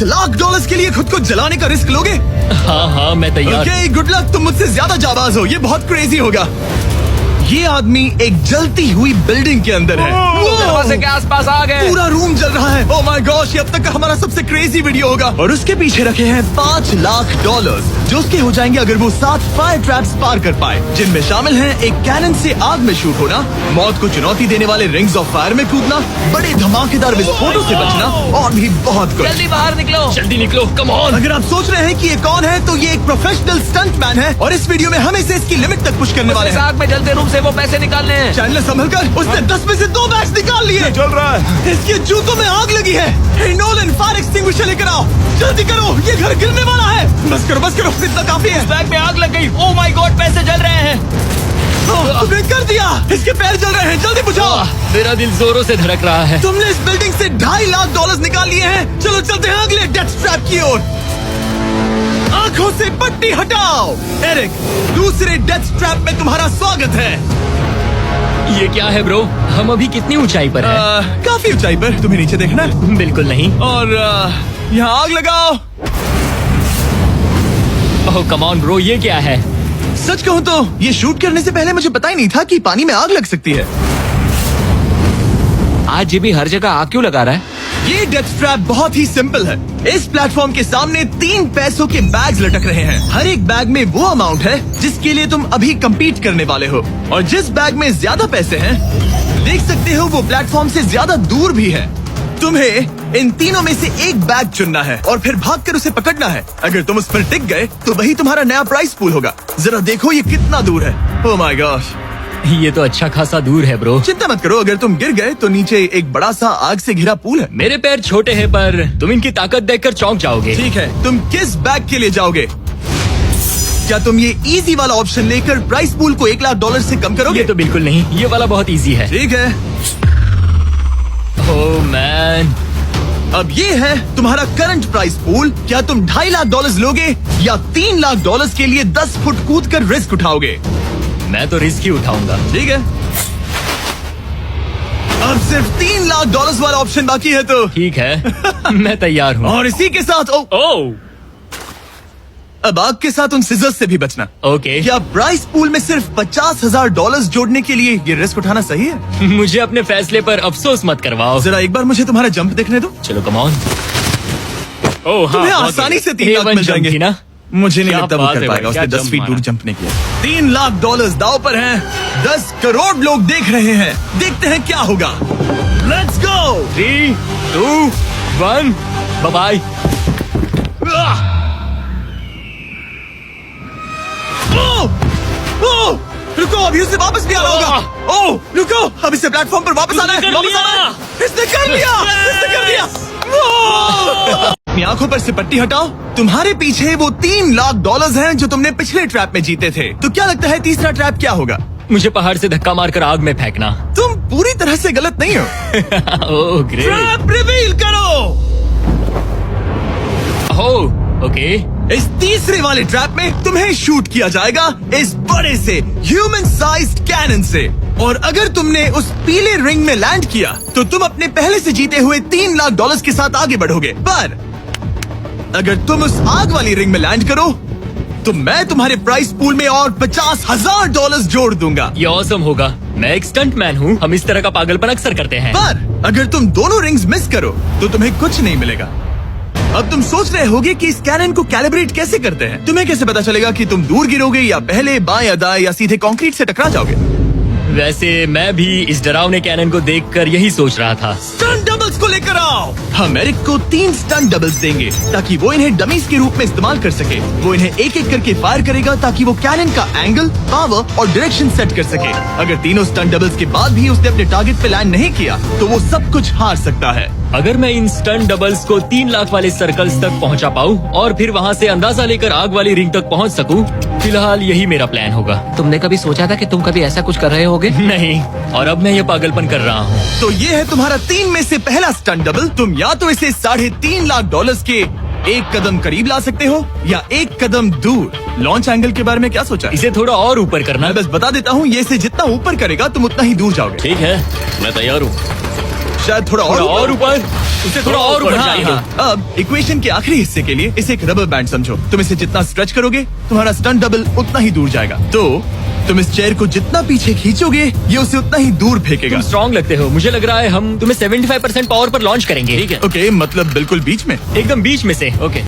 $5 लाख के लिए खुद को जलाने का रिस्क लोगे? हाँ मैं तैयार। ओके, गुड लक, तुम मुझसे ज्यादा जाबाज हो, ये बहुत क्रेजी होगा। ये आदमी एक जलती हुई बिल्डिंग के अंदर है। दरवाजे के आसपास आ गए। पूरा रूम जल रहा है। ओह माय गॉश, ये अब तक का हमारा सबसे क्रेजी वीडियो होगा। और उसके पीछे रखे हैं $5 लाख, जो उसके हो जाएंगे अगर वो 7 फायर ट्रैप्स पार कर पाए, जिनमें शामिल हैं एक कैनन से आग में शूट होना, मौत को चुनौती देने वाले रिंग्स ऑफ फायर में कूदना, बड़े धमाकेदार विस्फोटों से बचना और भी बहुत कुछ। जल्दी बाहर निकलो, जल्दी निकलो, कम ऑन। अगर आप सोच रहे हैं कि ये कौन है, तो ये एक प्रोफेशनल स्टंटमैन है और इस वीडियो में हम इसे इसकी लिमिट तक पुश करने वाले हैं। आग में जलते रूम से वो पैसे निकालने हैं। चैनल संभल कर, उसने 10 में से 2 बैग्स निकाल लिए। चल रहा है। इसके जूतों में आग लगी है। हे नोलन, फायर एक्सटिंग्विशर लेकर आओ, जल्दी करो, ये घर गिरने वाला है। बस करो, इतना काफी है। बैग में आग लग गई। ओह माय गॉड, पैसे जल रहे हैं। तुमने कर दिया, इसके पैर जल रहे हैं, जल्दी बुझाओ। मेरा दिल जोरों से धड़क रहा है। तुमने इस बिल्डिंग से $2.5 लाख निकाल लिए हैं। चलो चलते हैं अगले डेथ ट्रैप की ओर। आंखों से पट्टी हटाओ। एरिक, दूसरे डेथ ट्रैप में तुम्हारा स्वागत है। ये क्या है ब्रो? हम अभी कितनी ऊंचाई पर हैं? काफी ऊंचाई पर। तुम्हें नीचे देखना है? बिल्कुल नहीं। और यहाँ आग लगाओ। ओह कम ऑन ब्रो, ये क्या है? सच कहूँ तो ये शूट करने से पहले मुझे पता ही नहीं था कि पानी में आग लग सकती है। आज ये भी हर जगह आग क्यों लगा रहा है? ये डेथ ट्रैप बहुत ही सिंपल है। इस प्लेटफॉर्म के सामने 3 पैसों के बैग्स लटक रहे हैं। हर एक बैग में वो अमाउंट है जिसके लिए तुम अभी कम्पीट करने वाले हो, और जिस बैग में ज्यादा पैसे हैं, देख सकते हो वो प्लेटफॉर्म से ज्यादा दूर भी है। तुम्हें इन तीनों में से एक बैग चुनना है और फिर भागकर उसे पकड़ना है। अगर तुम उस पर टिक गए तो वही तुम्हारा नया प्राइस पूल होगा। जरा देखो ये कितना दूर है। ओह माय गॉश, ये तो अच्छा खासा दूर है ब्रो। चिंता मत करो, अगर तुम गिर गए तो नीचे एक बड़ा सा आग से घिरा पूल है। मेरे पैर छोटे हैं पर तुम इनकी ताकत देखकर चौंक जाओगे। ठीक है, तुम किस बैग के लिए जाओगे? क्या तुम ये इजी वाला ऑप्शन लेकर प्राइस पूल को $1 लाख से कम करोगे? ये तो बिल्कुल नहीं, ये वाला बहुत इजी है। ठीक है। ओह मैन, अब ये है तुम्हारा करंट प्राइस पूल। क्या तुम $2.5 लाख लोगे या $3 लाख के लिए 10 फुट कूद कर रिस्क उठाओगे? मैं तो रिस्क ही उठाऊंगा। ठीक है, अब सिर्फ $3 लाख वाला ऑप्शन बाकी है तो ठीक है मैं तैयार हूँ। और इसी के साथ ओह अब आग के साथ उन सिजर्स से भी बचना। ओके। क्या प्राइस पूल में सिर्फ $50,000 जोड़ने के लिए ये रिस्क उठाना सही है? मुझे अपने फैसले पर अफसोस मत करवाओ। जरा एक बार मुझे तुम्हारा जंप देखने दो। चलो कम ऑन। ओह तुम्हें आसानी से 3 लाख मिल जाएंगे ना। मुझे नहीं क्या लगता वो बात कर है पाएगा, भाई, उसने क्या 10 फीट जंप दूर मारा। जंप नहीं किया। $3 लाख दाव पर हैं। 10 करोड़ लोग देख रहे हैं। देखते हैं क्या होगा। Let's go. 3, 2, 1, बाय। रुको, अभी उसे वापस भी आना होगा। ओह रुको, अब इसे प्लेटफॉर्म पर वापस आना है। कर वापस लिया। आना है। इसने कर लिया, इसने कर दिया। अपनी आंखों पर से पट्टी हटाओ। तुम्हारे पीछे वो $3 लाख हैं जो तुमने पिछले ट्रैप में जीते थे। तो क्या लगता है तीसरा ट्रैप क्या होगा? मुझे पहाड़ से धक्का मारकर आग में फेंकना। तुम पूरी तरह से गलत नहीं हो। Oh great. ट्रैप रिवील करो। Oh okay. इस तीसरे वाले ट्रैप में तुम्हें शूट किया जाएगा इस बड़े से ह्यूमन साइज्ड कैनन से, और अगर तुमने उस पीले रिंग में लैंड किया तो तुम अपने पहले से जीते हुए $3 लाख के साथ आगे बढ़ोगे। पर अगर तुम उस आग वाली रिंग में लैंड करो तो मैं तुम्हारे प्राइस पूल में और $50,000 जोड़ दूंगा। ये ऑसम होगा। मैं एक स्टंट मैन हूँ, हम इस तरह का पागलपन अक्सर करते हैं। पर अगर तुम दोनों रिंग्स मिस करो तो तुम्हें कुछ नहीं मिलेगा। अब तुम सोच रहे होगे कि इस कैनन को कैलिब्रेट कैसे करते हैं। तुम्हें कैसे पता चलेगा कि तुम दूर गिरोगे या पहले बाएं या दाएं या सीधे कंक्रीट से टकरा जाओगे? वैसे मैं भी इस डरावने कैनन को देखकर यही सोच रहा था। स्टंट डबल्स को लेकर आओ। हम एरिक को 3 स्टंट डबल्स देंगे ताकि वो इन्हें डमीज के रूप में इस्तेमाल कर सके। वो इन्हें एक एक करके फायर करेगा ताकि वो कैनन का एंगल, पावर और डायरेक्शन सेट कर सके। अगर तीनों स्टंट डबल्स के बाद भी उसने अपने टारगेट पे लैंड नहीं किया तो वो सब कुछ हार सकता है। अगर मैं इन स्टंट डबल्स को 3 लाख वाले सर्कल्स तक पहुंचा पाऊं और फिर वहां से अंदाजा लेकर आग वाली रिंग तक पहुंच सकूं, फिलहाल यही मेरा प्लान होगा। तुमने कभी सोचा था कि तुम कभी ऐसा कुछ कर रहे होगे? नहीं, और अब मैं ये पागलपन कर रहा हूँ। तो ये है तुम्हारा 3 में से पहला स्टंट डबल। तुम या तो इसे $3.5 लाख के एक कदम करीब ला सकते हो या एक कदम दूर। लॉन्च एंगल के बारे में क्या सोचा? इसे थोड़ा और ऊपर करना। मैं बस बता देता हूँ, ये इसे जितना ऊपर करेगा तुम उतना ही दूर जाओगे। ठीक है, मैं तैयार हूँ। शायद थोड़ा और ऊपर, उसे थोड़ा और ऊपर हाँ, जाने दो। हाँ। अब इक्वेशन के आखिरी हिस्से के लिए इसे एक रबर बैंड समझो। तुम इसे जितना स्ट्रेच करोगे तुम्हारा स्टंट डबल उतना ही दूर जाएगा। तो तुम इस चेयर को जितना पीछे खींचोगे ये उसे उतना ही दूर फेंकेगा। तुम स्ट्रॉन्ग लगते हो, मुझे लग रहा है हम तुम्हें 75% पावर पर लॉन्च करेंगे। ठीक है, ओके, मतलब बिल्कुल बीच में। एकदम बीच में से। ओके